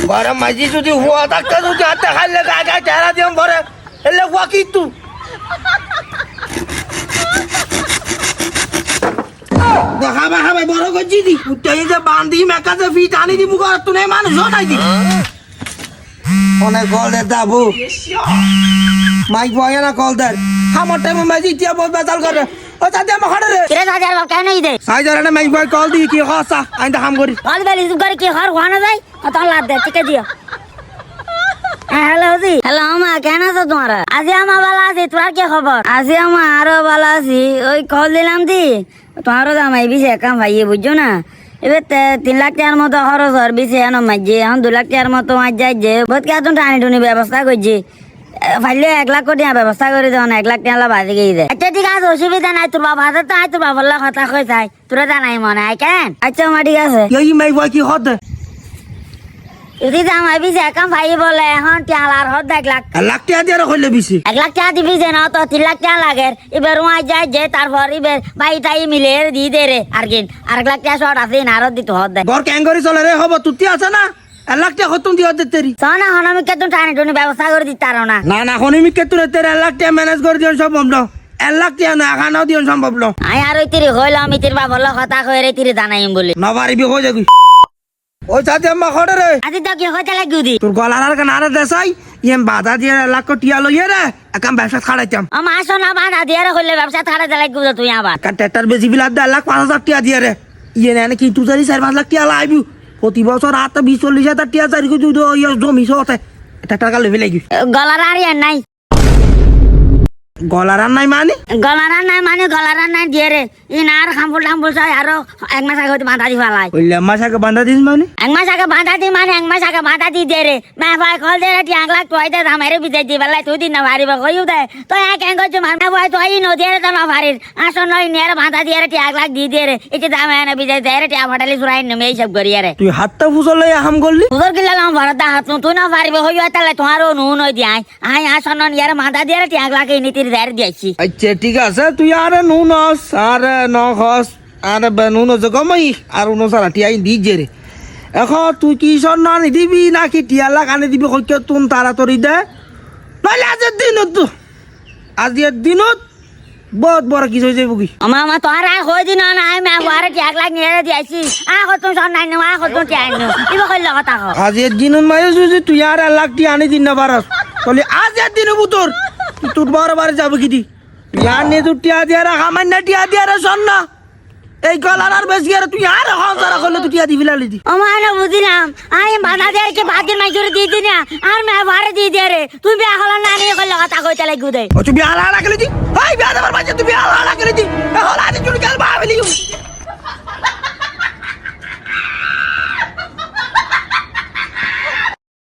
বড় মাঝি যদি হুয়া থাকতে যদি হাতে খাইলে গায়ে গায়ে চেহারা দিলাম বড় এলে হুয়া কিন্তু দেখাবে খাবে বড় করছি দি উঠে যে বান্ধি মেকাতে ফিট আনি দি মুখ আর তুই মানুষ নাই দি অনেক কল দে দাবু মাইক বয় না কল দে আমার টাইমে মাঝি তিয়া বহুত বেতাল করে ও চাচা আমার ঘরে রে কিরে সাজার বাপ কেন এই দে সাইজার না মাইক বয় কল দি কি খাসা আইন কাম করি কল বেলি সুপ করে কি ঘর ওখানে যাই তো লাদ দে ঠিক দিও হ্যালো জি হ্যালো আমা কেন আছো তোমরা আজি আমা ভালো আছি তোমার কি খবর আজি আমা আরো ভালো আছি ওই কল দিলাম দি তোমারও দাম এই বিষয়ে কাম ভাইয়ে বুঝছো না এবার 3 লাখ টাকার মতো খরচ হওয়ার বিষয়ে এখন মাঝে এখন 2 লাখ টাকার মতো মাঝ যাই যে বহুত কেতন টানি টুনি ব্যবস্থা করছি ফাইলে 1 লাখ কোটি ব্যবস্থা করে দেওয়া না 1 লাখ টাকা বাজে গিয়ে দেয় আচ্ছা ঠিক আছে অসুবিধা নাই তোর বাবা হাতে তো আয় তোর বাবার কথা কই চাই তোরা জানাই মনে হয় কেন আচ্ছা মা ঠিক আছে এই মাইক বয় কি হদ যদি দাম আইবিছে একাম ভাই বলে এখন টিয়ালার হদ 1 লাখ 1 লাখ টাকা দিয়ে কইলে বিছি 1 লাখ টাকা দিবি যে না তো 3 লাখ টাকা লাগে এবার ওয়াই যায় যে তারপর এবার ভাইটাই মিলে দি দে রে আর কিন আর 1 লাখ টাকা শর্ট আছে না আর দিতে হদ দেয় বর ক্যাঙ্গরি চলে রে হব তুই আছে না 1 লাখ টাকা খতম দিয়ে দে তেরি সোনা হনমি কেতন টানি টুনি ব্যবস্থা করে দিতে পারো না না না হনমি কেতন তেরে 1 লাখ টাকা ম্যানেজ করে দিও সম্ভব না 1 লাখ টাকা না এখানেও দিও সম্ভব না আই আর ওই তিরি হইল আমি তির বাবার কথা কই রে তিরি জানাইম বলে না পারিবি হয়ে যাবি ওই চাচা আম্মা খড়ে রে আজি তো কি হইতে লাগিউ দি তোর গলার কান আর দেসাই ইম বাধা দিয়ে 1 লাখ টিয়া লইয়ে রে একাম ব্যবসা খাড়াইতাম আমা আসো না বাধা দিয়ে রে হইলে ব্যবসা ছাড়া লাগিউ তুই আবার কার ট্রাক্টর বেশি বিলাত 1 লাখ 5,000 টাকা দিয়ে রে ইয়ে না কি তুই জানি 4-5 লাখ টাকা লাইবি প্রতি বছর হাত 20-40 হাজার টাকা চারি কই তুই জমি সতে ট্রাক্টর কালে ফেলাই গলার আর ইয়ার নাই গলার আর নাই মানে গলার নাই দিয়ে রে ই না আর খাম্বুল টাম্বুল চাই আরো 1 মাস আগে বাঁধা দি ফেলাই কইলে মাসাকে বাঁধা দিস মানে 1 মাস আগে বাঁধা দি মানে 1 মাস আগে বাঁধা দি দে রে মা ভাই কল দে রে 1 লাখ তুই দে আমারে বিদায় দি বেলাই তুই দিন না ভারিব কইউ দে তো এক এঙ্গ যে মানা ভাই তুই নো দে রে তো না ভারির আসো নই নেরে বাঁধা দি রে 1 লাখ দি দে রে এই যে দাম এনে বিদায় দে রে টিয়া ফাটালি সুরাই নেমে এই সব করি রে তুই হাতটা ফুসলে হাম করলি তোর কি লাগাম ভরদা হাত তুই না ভারিব হইয়া তালে তোমারও নু নই দি আই আসো ন নেরে বাঁধা দি রে 1 লাখ এই নীতির দে দিয়েছি আচ্ছা ঠিক আছে তুই আর নুনস আর নহস আর নুন জগমাই আর উনো সারা টিয়াই দিজে রে এখন তুই কি সন্ন আনি দিবি নাকি টিয়া লাখ আনি দিবি কইকে তুন তাড়াতাড়ি দে নাহলে আজের দিনত বহুত বড় কিছু হয়ে যাবো কি মামা তোরা হই দিন না আমি বারে 1 লাখ নিয়ে দিয়েছি কত সন নাই না কত টিয়াই নো ইবা কইলা কথা কও আজের দিনত মাইরে যদি তুই আর 1 লাখ টিয়া আনি দিন না পারস তাহলে আজের দিন বুতর তোর বারে যাবে কি দি ইয়ার নে তুই টিয়া দিয়া রা সামান্য টিয়া দিয়া রা শোন না এই গলার আর বেশি আর তুই আর হাজার করলে তুই টিয়া দিবি লালি দি আমার না বুঝিলাম আমি বাধা দেয়ার কে বাদির মাই জুরে দিয়ে দিনা আর মে বারে দিয়ে দে রে তুই বিয়া হল না নিয়ে কইলা কথা কইতে লাগু দে ও তুই বিয়া হালা গেলি দি হাই বিয়া দেবার বাজে তুই বিয়া হালা গেলি দি হল আজ চুল গেল ভাবলি